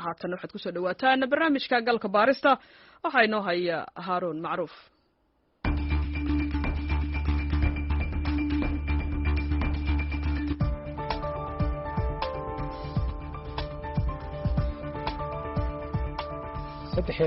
haatan waxaad kusoo dhawaataan barnaamijka galka baarista waxaa inoo haya Haaruun Macruuf.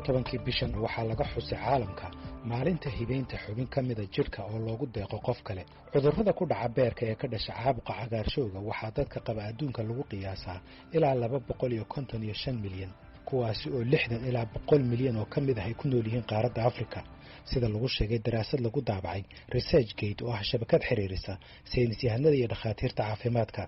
tobankii bishan waxaa laga xusay caalamka maalinta hibeynta xubin ka mida jidhka oo loogu deeqo qof kale. cudurrada ku dhaca beerka ee ka dhasha caabuqa cagaarshowga waxaa dadka qaba adduunka lagu qiyaasaa ilaa 255 milyan, kuwaasi oo 60 ilaa 100 milyan oo ka mid ah ay ku nool yihiin qaaradda Afrika, sida lagu sheegay daraasad lagu daabacay ResearchGate oo ah shabakad xiriirisa saynis yahanada iyo dhakhaatiirta caafimaadka.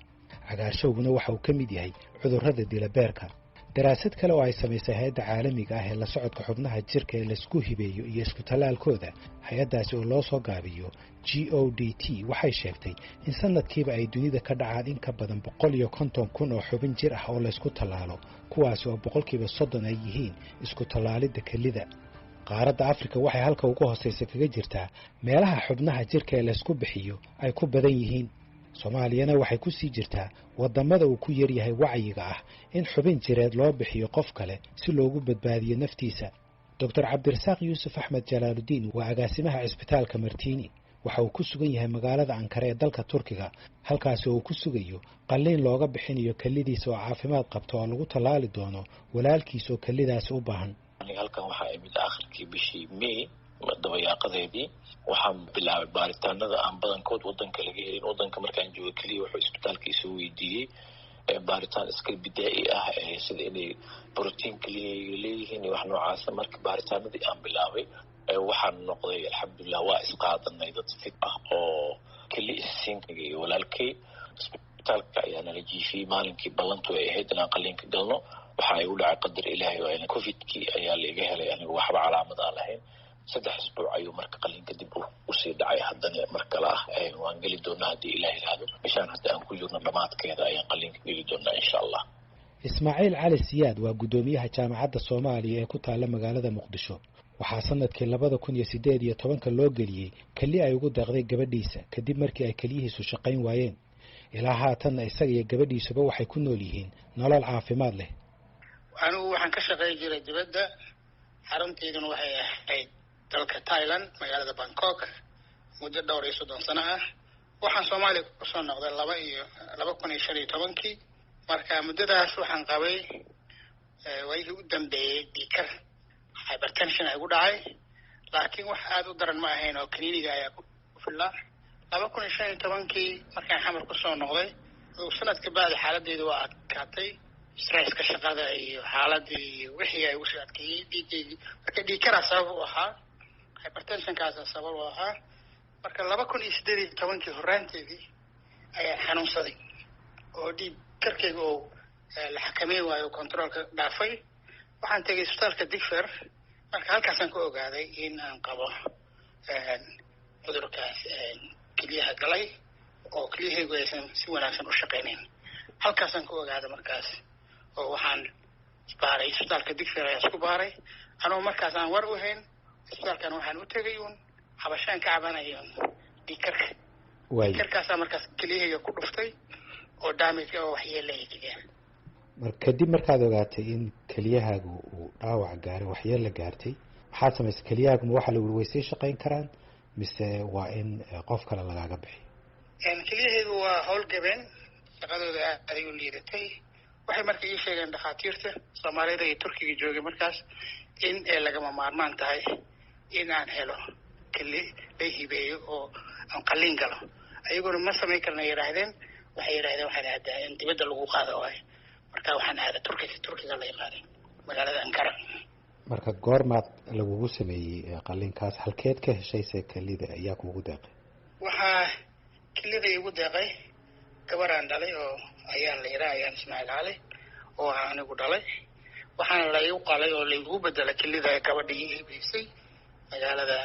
cagaarshowguna waxa uu ka mid yahay cudurrada dila beerka. daraasad kale oo ay samaysay hay'adda caalamiga ah ee la socodka xubnaha jirka ee la isku hibeeyo iyo isku talaalkooda, hay'addaasi oo loo soo gaabiyo GODT, waxay sheegtay in sanadkiiba ay dunida ka dhacaan in ka badan 150,000 oo xubin jir ah oo la isku talaalo, kuwaasi oo 30% ay yihiin isku talaalidda kelida. qaaradda Afrika waxay halka ugu hooseysa kaga jirtaa meelaha xubnaha jirka ee la isku bixiyo ay ku badan yihiin. Soomaaliyana waxay ku sii jirtaa wadamada uu ku yar yahay wacyiga ah in xubin jireed loo bixiyo qof kale si loogu badbaadiyo naftiisa. Dr. Cabdirasaaq Yuusuf Axmed Jalaaludiin waa agaasimaha cisbitaalka Martini. waxa uu ku sugan yahay magaalada Ankara ee dalka Turkiga, halkaas oo uu ku sugayo qalliin looga bixinayo kalidiisa oo caafimaad qabto oo lagu talaali doono walaalkiis oo kalidaas u baahan. halkan waxa ay mid aakhirkii bishii May dabayaaqadeedii waxaan bilaabay baaritaanada aan badankood wadanka laga helin. wadanka markaan joogay kaliya wuxuu isbitaalkiisa weydiiyey baaritaan iska bidaa'i ah sida inay protein kaliya leeyihiin iyo wax noocaas. marka baaritaanadii aan bilaabay waxaan noqday alxamdulillah waa isqaadanay dad fit ah oo kali isinkayga iyo walaalkay. isbitaalka ayaa nala jiifiyey maalinkii ballantu ay ahayd inaan qalliinka galno. waxa ay u dhacay qadar ilaahay oo ayna covidkii ayaa laga helay anigu waxba calaamad aan lahayn. 3 isbuuc ayuu marka qalliinka dib u sii dhacay. haddana mar kale waan geli doonaa haddii ilaahay yiraahdo. bishaan hadda aan ku jirno dhamaadkeeda ayaan qalliinka geli doonaa insha Allah. Ismaaciil Cali Siyaad waa gudoomiyaha jaamacadda Soomaaliya ee ku taala magaalada Muqdisho. waxaa sanadkii 2018 loo geliyey kali ay ugu deeqday gabadhiisa kadib markii ay kaliyihiisu shaqayn waayeen. ilaa haatanna isaga iyo gabadhiisuba waxay ku nool yihiin nolol caafimaad leh. anigu waxaan ka shaqayn jiray dibadda, xarunteeduna waxay ahayd dalka Thailand, magaalada Bangkok, muddo dhowr iyo 30 sano ah. waxaan Soomaaliya ku soo noqday 2015 marka muddadaas waxaan qabay waayihii u dambeeyay dhiikar hypertension ay ugu dhacay, laakiin wax aad u daran ma ahayn oo kliniga ayaa ku filaa. 2015 markaan xamar ku soo noqday sanadka baad xaaladdeedu waa adkaatay, stresska shaqada iyo xaaladii wixii ay u shaqeeyay dhiigaygi marka dhiikar sabab u ahaa, hypertension kaas sabab u ahaa. marka 2018 horaanteedii ayaa xanuunsaday oo dhiigkarkayga oo la xakameyn waayo controlka dhaafay. waxaan tegay isbitaalka Digfer, marka halkaasaan ku ogaaday in aan qabo cudurkaas keliyaha galay oo keliyahaygu aysan si wanaagsan u shaqaynayn. halkaasaan ku ogaaday markaas oo waxaan baaray isbitaalka Digfer ayaan isku baaray anoo markaas aan war u hayn. isbitaalkan waxaan u tegay habashaan ka cabanayo dhiikarka. dhiikarkaasaa markaas keliyahayga ku dhuftay oo damage oo waxyeelay keliyahayga. kadib markaad ogaatay in keliyahaagu uu dhaawac gaaray, waxyeello gaartay, maxaad samaysay? keliyahaagu ma waxa la weysay shaqayn karaan mise waa in qof kale lagaaga bixiyo? keliyahaygu waa howlgabeen, shaqadooda aad ay u liidatay. waxay marka ii sheegeen dhakhaatiirta Soomaalida iyo Turkiga joogay markaas in ay lagama maarmaan tahay in aan helo keli la hibeeyo oo aan qalliin galo. ayaguna ma samayn karna yiraahdeen. waxay yiraahdeen waxaan aadaa in dibadda lagu qaado waay. marka waxaan aaday Turkiga la yaqaanay magaalada Ankara. marka goormaad lagugu sameeyey qalliinkaas? halkeed ka heshay kelida ayaa kugu deeqay? waxaa kelida igu deeqay gabaraan dhalay oo ayaan la yiraahdaa ayaan Ismaaciil Cali oo anigu dhalay. waxaan la igu qalay oo la igu bedelay kelida gabadhii iibisay magaalada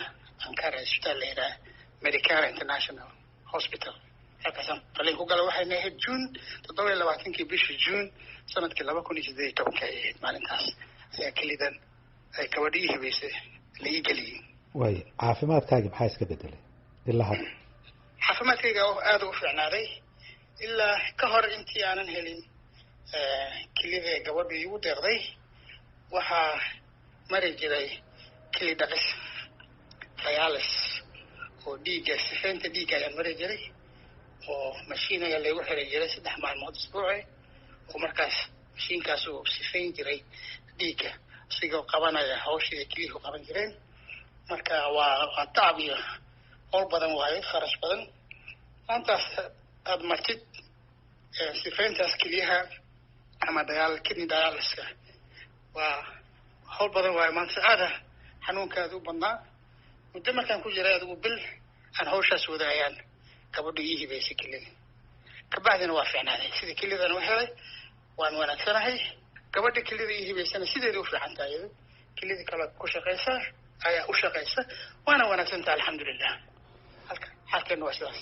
Ankara, isbitaal la yiraahdo Medicare International Hospital. halkaasaan qalliin ku galay. waxayna ahayd June 27 bishii June sanadkii 2018 ahayd maalintaas ayaa kelidan ay gabadhii hibaysay la ii geliyey. way caafimaadkaaga maxaa iska bedelay ilaa hadda? caafimaadkayga aad u fiicnaaday ilaa ka hor intii aanan helin kelida gabadhii igu deeqday waxaa mari jiray keli dhaqis dialysis oo dhiigga sifaynta dhiigga ayaa mari jiray oo mashiinaga lagu xiray jiray 3 maalmood isbuuci oo markaas mashiinkaas uu sifayn jiray dhiigga sigoo qabanaya hawshii keliya qaban jireen marka waa tacab iyo hawl badan waaye kharash badan maantaas aad martid sifayntaas keliyaha ama kidney dialysiska waa hawl badan waaye maanta aada xanuunkaada u badnaa muddo markaan ku jiray adigu bil aan hawshaas wadaayaan gabadhu ii hibaysay kelida kabacdina waa fiicnaaday sida kelidana u helay waan wanaagsanahay gabadha kelida ii hibaysana sideeda u fiican tahay kelida kale ku shaqaysa ayaa u shaqaysa waana wanaagsan tahay alxamdulilah halkan waa sidaas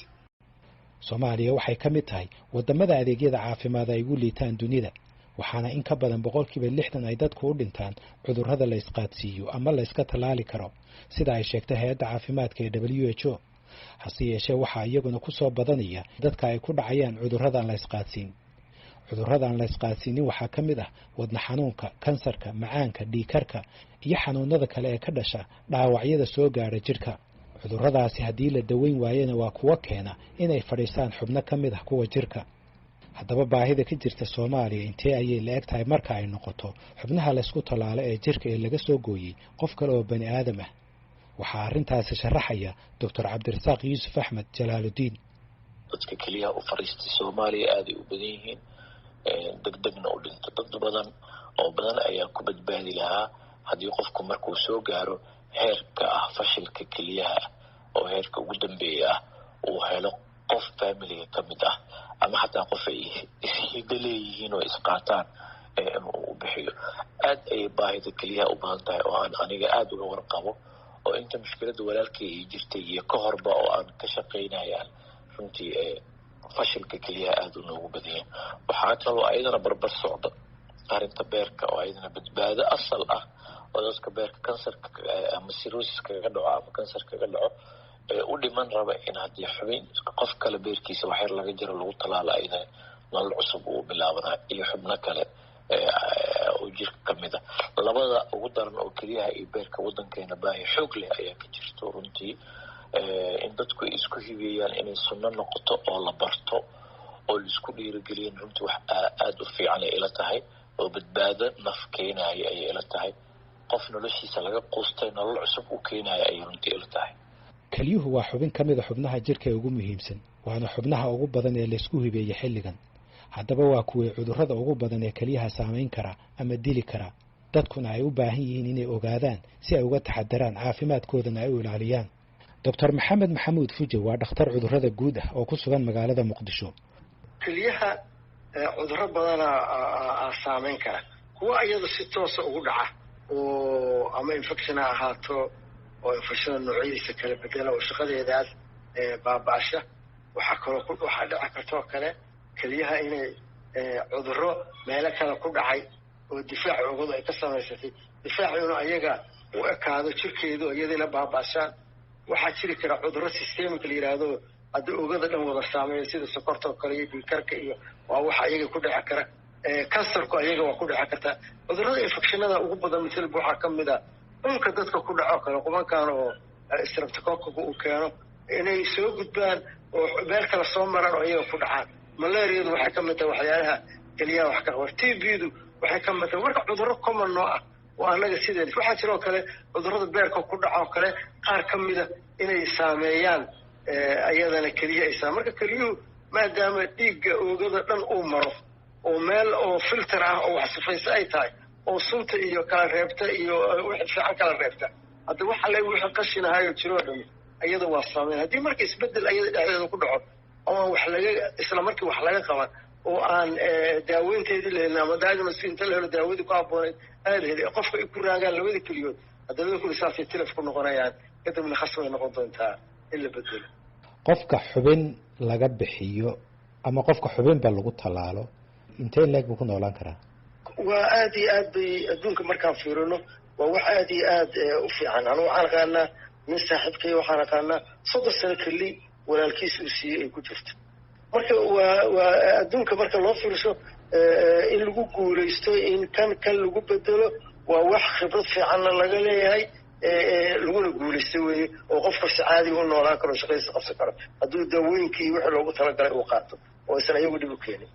Soomaaliya waxay ka mid tahay wadamada adeegyada caafimaad ay ugu liitaan dunida waxaana in ka badan 60% ay dadku u dhintaan cudurrada la isqaadsiiyo ama la iska talaali karo sida ay sheegtay hay'adda caafimaadka ee WHO hase yeeshee waxaa iyaguna ku soo badanaya dadka ay ku dhacayaan cudurradan la isqaadsiin cudurradan la isqaadsiinin waxaa ka mid ah wadna xanuunka kansarka macaanka dhiigkarka iyo xanuunada kale ee ka dhasha dhaawacyada soo gaara jirka cudurradaasi haddii la daweyn waayena waa kuwa keena inay fadhiistaan xubno ka mid ah kuwa jirka haddaba baahida ka jirta Soomaaliya intee ayay la eg tahay marka ay noqoto xubnaha la isku talaalo ee jirka ee laga soo gooyay qof kale oo bani aadam ah waxaa arrintaasi sharaxaya Dr. Cabdirasaaq Yuusuf Axmed Jalaaludiin dadka kaliya u fariistay Soomaaliya aad ay u badan yihiin degdegna u dhinta dad badan oo badan ayaa ku badbaadi lahaa haddii qofku markuu soo gaaro heerka ah fashilka kaliyaha oo heerka ugu dambeeya ah uu helo qof familiga ka mid ah ama xataa qof ay ishiga leeyihiin oo isqaataan inuu bixiyo aad ay baahida kaliyaha u badan tahay oo aan aniga aad uga warqabo oo inta mushkilada walaalkay ay jirtay iyo ka horba oo aan ka shaqaynayaan runtii fashilka kaliyaha aad u noogu badiyeen waxaa kaloo ayadana barbar socda arrinta beerka oo ayadana badbaado asal ah oo dadka beerka kansarka ama cirrhosis kaga dhaco ama kansar kaga dhaco u dhiman raba in haddii xubin qof kale beerkiisa wax yar laga jiro lagu talaalo ayadana nolol cusub uu bilaabana iyo xubno kale oo jirka ka mid ah labada ugu daran oo kaliyaha iyo beerka waddankeena baahi xoog leh ayaa ka jirto runtii in dadku ay isku hibeeyaan inay sunno noqoto oo la barto oo la isku dhiirigeliyan runtii wax aad u fiican ay ila tahay oo badbaado naf keenaya ayay ila tahay qof noloshiisa laga quustay nolol cusub u keenaya ayay runtii ila tahay kelyuhu waa xubin ka mid ah xubnaha jirka ee ugu muhiimsan waana xubnaha ugu badan ee la isku hibeeyay xilligan haddaba waa kuwii cudurrada ugu badan ee keliyaha saamayn kara ama dili kara dadkuna ay u baahan yihiin inay ogaadaan si ay uga taxadaraan caafimaadkoodana ay u ilaaliyaan Dr. Maxamed Maxamuud Fuje waa dhakhtar cudurrada guud ah oo ku sugan magaalada Muqdisho keliyaha cudurro badana saamayn kara kuwa iyada si toos ugu dhaca oo ama infection ha ahaato oo infection noocyadiisa kala bedela oo shaqadeedaas baaba'asha waxaa dhici karta oo kale keliyaha inay cudurro meelo kale ku dhacay oo difaac oogadu ay ka samaysatay difaacuna ayaga u ekaado jirkeedu iyadina baaba'ashaan waxaa jiri kara cudurro systemic la yiraahdo hadda oogada dhan wada saameeya sida sokorta oo kale iyo dhiigkarka iyo waa waxa ayaga ku dhici kara kansarku ayaga waa ku dhici karta cudurrada infectionada ugu badan misalba waxaa ka mid ah unka dadka ku dhaco kale qubankan oo streptococca uu keeno inay soo gudbaan oo meel kale soo maraan oo ayaga ku dhacaan malaariyadu waxay ka mid tahay waxyaalaha keliyaha wax ka qaba TB-du waxay ka mid tahay marka cudurro common noo ah oo annaga sideen waxaa jiroo kale cudurrada beerka ku dhaco kale qaar ka mida inay saameeyaan ayadana keliya ay marka keliyuhu maadaama dhiigga oogada dhan uu maro oo meel oo filter ah oo wax sifaysa ay tahay oo sunta iyo kala reebta iyo wixii fiican kala reebta hadda waxa la wixii qashinahayo jiro dhan ayada waa saameyn haddii marka isbedel ayada dhexdeeda ku dhaco oo wax laga isla markii wax laga qaban oo aan daaweynteedii leeyahay ama diagnosis inta la helo daawadii ku habboonayd aan helay qofka ay ku raagaan labada keliyood haddana ku saabsan tilaf ku noqonayaan kadibna khasbay noqon doontaa in la bedelo qofka xubin laga bixiyo ama qofka xubinba lagu talaalo intee leeg buu ku noolaan karaa waa aad iyo aad bay adduunka markaan fiirino waa wax aad iyo aad u fiican anu waxaan aqaanaa min saaxiibkay waxaan aqaanaa 30 sano keli walaalkiis uu siiyey ay ku jirto marka waa adduunka marka loo fiirsho in lagu guulaysto in kan lagu bedelo waa wax khibrad fiicanna laga leeyahay laguna guulaysta weeye oo qof kasta caadiga u noolaan karo shaqadiisa qabsan karo hadduu daawooyinkii wixii loogu talagalay uu qaato oo aysan iyagu dhib u keenin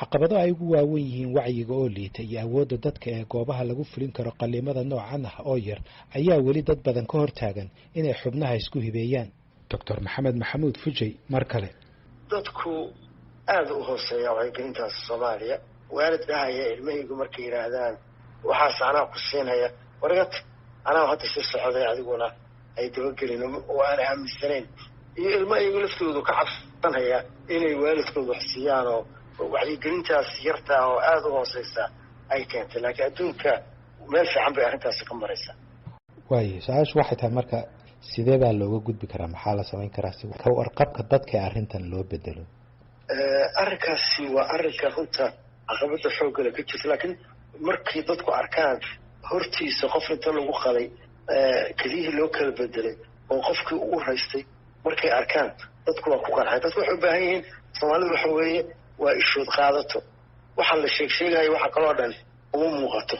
caqabado ay ugu waawan yihiin wacyiga oo liita iyo awoodda dadka ee goobaha lagu fulin karo qalliimada noocan ah oo yar ayaa weli dad badan ka hortaagan inay xubnaha isku hibeeyaan doctor maxamed maxamuud fujay mar kale dadku aada u hooseeya wacyigelintaas soomaaliya waalid dhahaya ilmahaygu markay yidhaahdaan waxaas anaa ku siinaya wargat anaa hadda sii socday adiguna ay dabagelin oo aan aaminsanayn iyo ilmo iyagu laftoodu ka cabsanaya inay waalidkooda wax siiyaan oo wacyigelintaas yartaa oo aada u hooseysa ay keentay laakiin adduunka meel fiican bay arrintaasi ka maraysaa waayo su-aashu waxay tahay marka sidee baa looga gudbi karaa maxaa la samayn karaa si ka warqabka dadka ee arrintan loo bedelo arrinkaasi waa arrinka runta caqabada xooggale ka jirta laakiin markay dadku arkaan hortiisa qof inta lagu qaday keliyihii loo kala bedelay oo qofkii u raystay markay arkaan dadku waa ku qancay dadku waxay u baahan yihiin soomaalidu waxa weeye waa ishood qaadato waxaa la sheegayo waxa kaloo dhan uma muuqato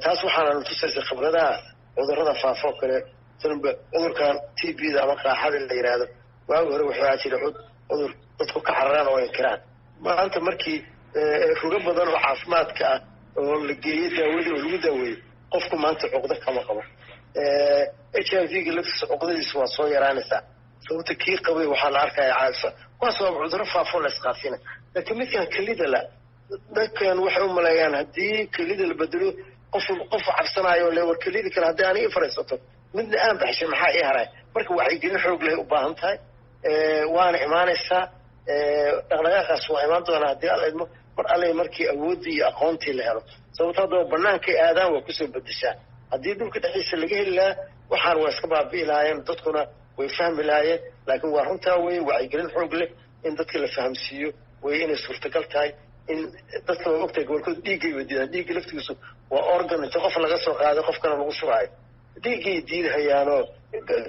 taas waxaana tusaysa khibradaha cudurrada faafo kale cudurkan TB-da ama qaaxada la yidhaahdo waagi hore waxaa jira cudur dadku ka cararaan oo inkiraan maanta markii rugo badan oo caafimaadka ah oo la geeyey daawadii oo lagu daaweeyey qofku maanta cuqdo kama qabo HIV-ga laftiisa cuqdadiisa waa soo yaraanaysaa sababta kii qabay waxaa la arkaya caafimaad kuwaas waa cudurro faafo la isqaafina laakiin midkan kelida la dadkan waxay u maleeyaan haddii kelida la bedelo qof cabsanaayo le war kelida kale haddii aniga fariisato midna aan baxshay maxaa ii haray marka wacyigelin xoog leh u baahan tahay waana imaanaysaa dhaqdhaqaaqaas waa imaan doonaa haddii alla idmo mar alle markii awooddii iyo aqoontii la helo sababto haddaba bannaankay aadaan waa kusoo bedeshaan haddii dhulka dhexdiisa laga heli lahaa waxaan waa iska baabi'i lahaayeen dadkuna way fahmi lahaayeen laakiin waa runtaa weye wacyigelin xoog leh in dadka la fahamsiiyo weye inay suurtagal tahay in dadka waa ogtahay gobolkooda dhiiggay wadiidaan dhiigga laftigiisu waa organ inta qof laga soo qaaday qofkana lagu shubaayo dhiiggay diidahayaanoo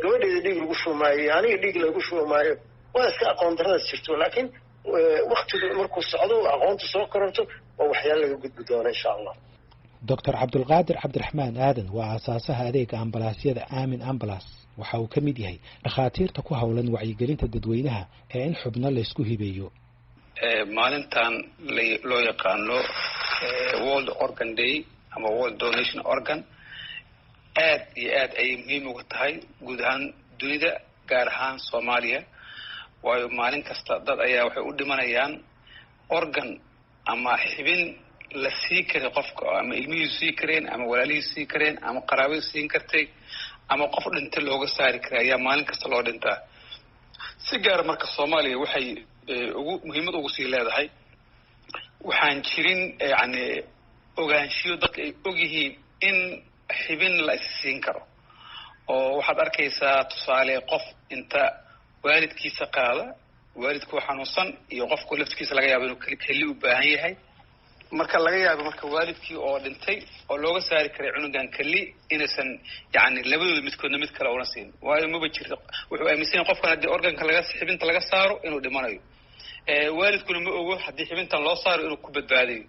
gabadheeda dhiig lagu shubmaayo aniga dhiig lagu shubmaayo waa iska aqoon daradaas jirto laakiin waktigu markuu socdo aqoonta soo koranto waa waxyaala laga gudbi doona insha allah doctor cabdulqaadir cabdiraxmaan aadan waa aasaasaha adeega ambalaasyada aamin ambalas waxa uu ka mid yahay dhakhaatiirta ku howlan wacyigelinta dadweynaha ee in xubno laysku hibeeyo maalintan loo yaqaano world organ day ama world donation organ aad iyo aad ayay muhiim uga tahay guud ahaan dunida gaar ahaan soomaaliya waayo maalin kasta dad ayaa waxay u dhimanayaan organ ama xibin la sii karay qofka ama ilmihiisu sii kareen ama walaalihiisu sii kareen ama qaraabadu siin kartay ama qof dhinta looga saari karay ayaa maalin kasta loo dhintaa si gaara marka soomaaliya waxay muhiimad ugu sii leedahay waxaan jirin yani ogaanshiyo dadka ay ogyihiin in xibin la isiin karo oo waxaad arkaysaa tusaale qof inta waalidkiisa qaada waalidkuu xanuunsan iyo qofku laftigiisa laga yaabo inuu keli u baahan yahay marka laga yaabo marka waalidkii oo dhintay oo looga saari karay cunugan keli inaysan yani labadooda midkoodna mid kale una siin waayo maba jirto wuxuu aaminsan yahay qofkan haddii organka xibinta laga saaro inuu dhimanayo waalidkuna ma ogo haddii xibintan loo saaro inuu ku badbaadayo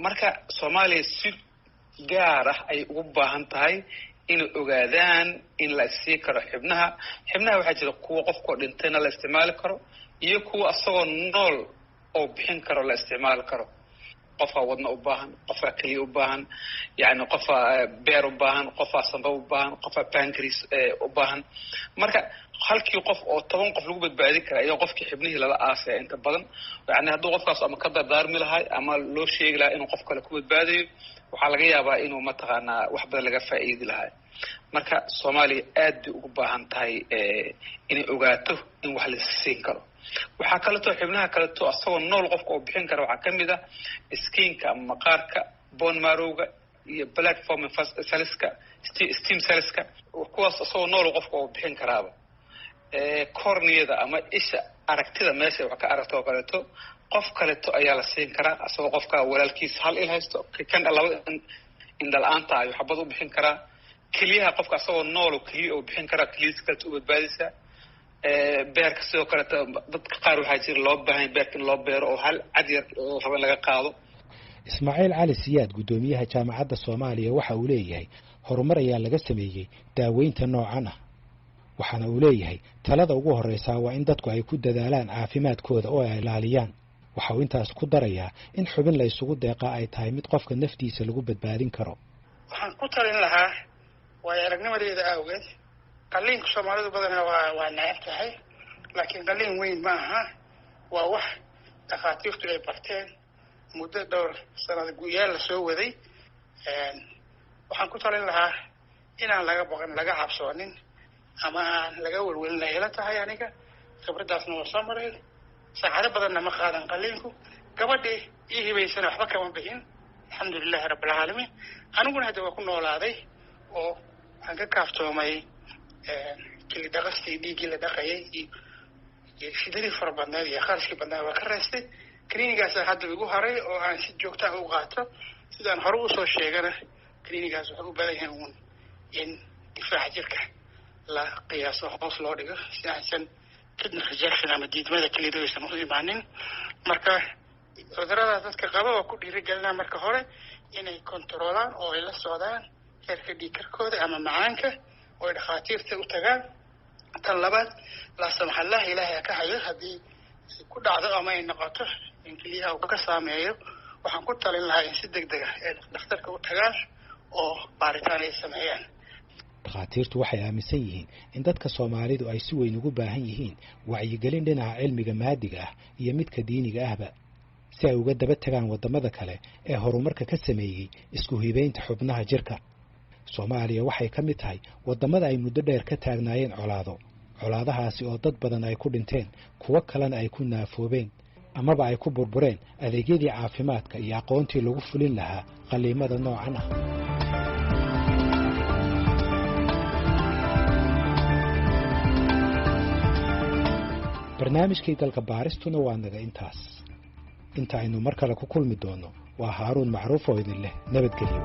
marka soomaaliya si gaar ah ay ugu baahan tahay inay ogaadaan in la isii karo xibnaha waxaa jira kuwa qofkoo dhintayna la isticmaali karo iyo kuwa asagoo nool oo bixin karo la isticmaali karo qofaa wadna u baahan qofaa keliya u baahan yani qofaa beer u baahan qofaa samba u baahan qofaa pancreas u baahan marka halkii qof oo 10 qof lagu badbaadin kara ayaa qofkii xibnihii lala aasay inta badan yani hadduu qofkaas ama ka dardaarmi lahay ama loo sheegi lahaa inuu qof kale ku badbaadayo waxaa laga yaabaa inuu mataqaanaa wax badan laga faa'iidi lahaa marka soomaaliya aad bay ugu baahan tahay inay ogaato in wax la siin karo waxaa kaleeto xibnaha kaleeto asagoo nool qofka oo bixin kara waxaa ka mid ah skinka ama maqaarka bone marrowga iyo platform cellska stem cellska kuwaas asagoo nool qofka oo bixin karaaba corneada ama isha aragtida meesha wax ka aragto oo kaleeto qof kaleeto ayaa la siin karaa asagoo qofka walaalkiisa hal il haysto kan laba indhal-aanta ayuu xabad u bixin karaa keliyaha qofka asagoo nool oo keliya oo bixin karaa keliyiisa kaleeto u badbaadisa beerka sidoo kaleeta dadka qaar waxaa jira loo baahan beerka in loo beero oo hal cad yar oo raba laga qaado. Ismaaciil Cali Siyaad gudoomiyaha jaamacadda Soomaaliya waxa uu leeyahay horumar ayaa laga sameeyay daaweynta noocan ah. waxaana uu leeyahay talada ugu horeysa waa in dadku ay ku dadaalaan caafimaadkooda oo ay ilaaliyaan. waxa uu intaas ku darayaa in xubin la isugu deeqaa ay tahay mid qofka naftiisa lagu badbaadin karo. waxaan ku talin lahaa way aragnimadeeda awgeed qalliinka Soomaalidu badanaa waa neceb tahay laakiin qalliin weyn ma aha waa wax dhakhaatiirtu ay barteen muddo dhowr sanad guyaal la soo waday. waxaan ku talin lahaa inaan laga baqan laga cabsoonin ama aan laga welwelin ila tahay aniga khibradaasna waa soo maray saacado badanna ma qaadan qalliinku gabadhii ii hibaysana waxba kama bixin alxamdulillahi rabbil caalamiin aniguna hadda waa ku noolaaday oo aan ka kaaftoomay kili dhaqastii dhiiggii la dhaqayay iyo shidadii fara badneed iyo kharashkii badneed waa ka reestay klinigaasa hadda igu haray oo aan si joogta u qaato sidaan hore usoo sheegana klinigaas waxay u badan yahay uun in difaaca jirka la qiyaaso hoos loo dhigo si aysan kidney rejection ama diidmada kelida aysan u imaanin. marka cudurada dadka qaba waa ku dhiirigelinaa marka hore inay kontroolaan oo ay la socdaan heerka dhiigkarkooda ama macaanka oo ay dhakhaatiirta u tagaan. tan labaad la samaxallah ilaahay ka hayo haddii ku dhacdo ama ay noqoto in keliyaha uu ka saameeyo waxaan ku talin lahaa in si degdeg ah ay dhakhtarka u tagaan oo baaritaan ay sameeyaan. dhakhaatiirtu waxay aaminsan yihiin in dadka Soomaalidu ay si weyn ugu baahan yihiin wacyigelin dhinaca cilmiga maadiga ah iyo midka diiniga ahba si ay uga daba tagaan wadamada kale ee horumarka ka sameeyay isku hibeynta xubnaha jirka. Soomaaliya waxay ka mid tahay wadamada ay muddo dheer ka taagnaayeen colaadahaasi oo dad badan ay ku dhinteen kuwa kalena ay ku naafoobeen amaba ay ku burbureen adeegyadii caafimaadka iyo aqoontii lagu fulin lahaa qalliimada noocan ah. barnaamijkii galka baaristuna waa naga intaas. inta aynu mar kale ku kulmi doono waa Haaruun Macruuf oo idin leh nabadgelyo.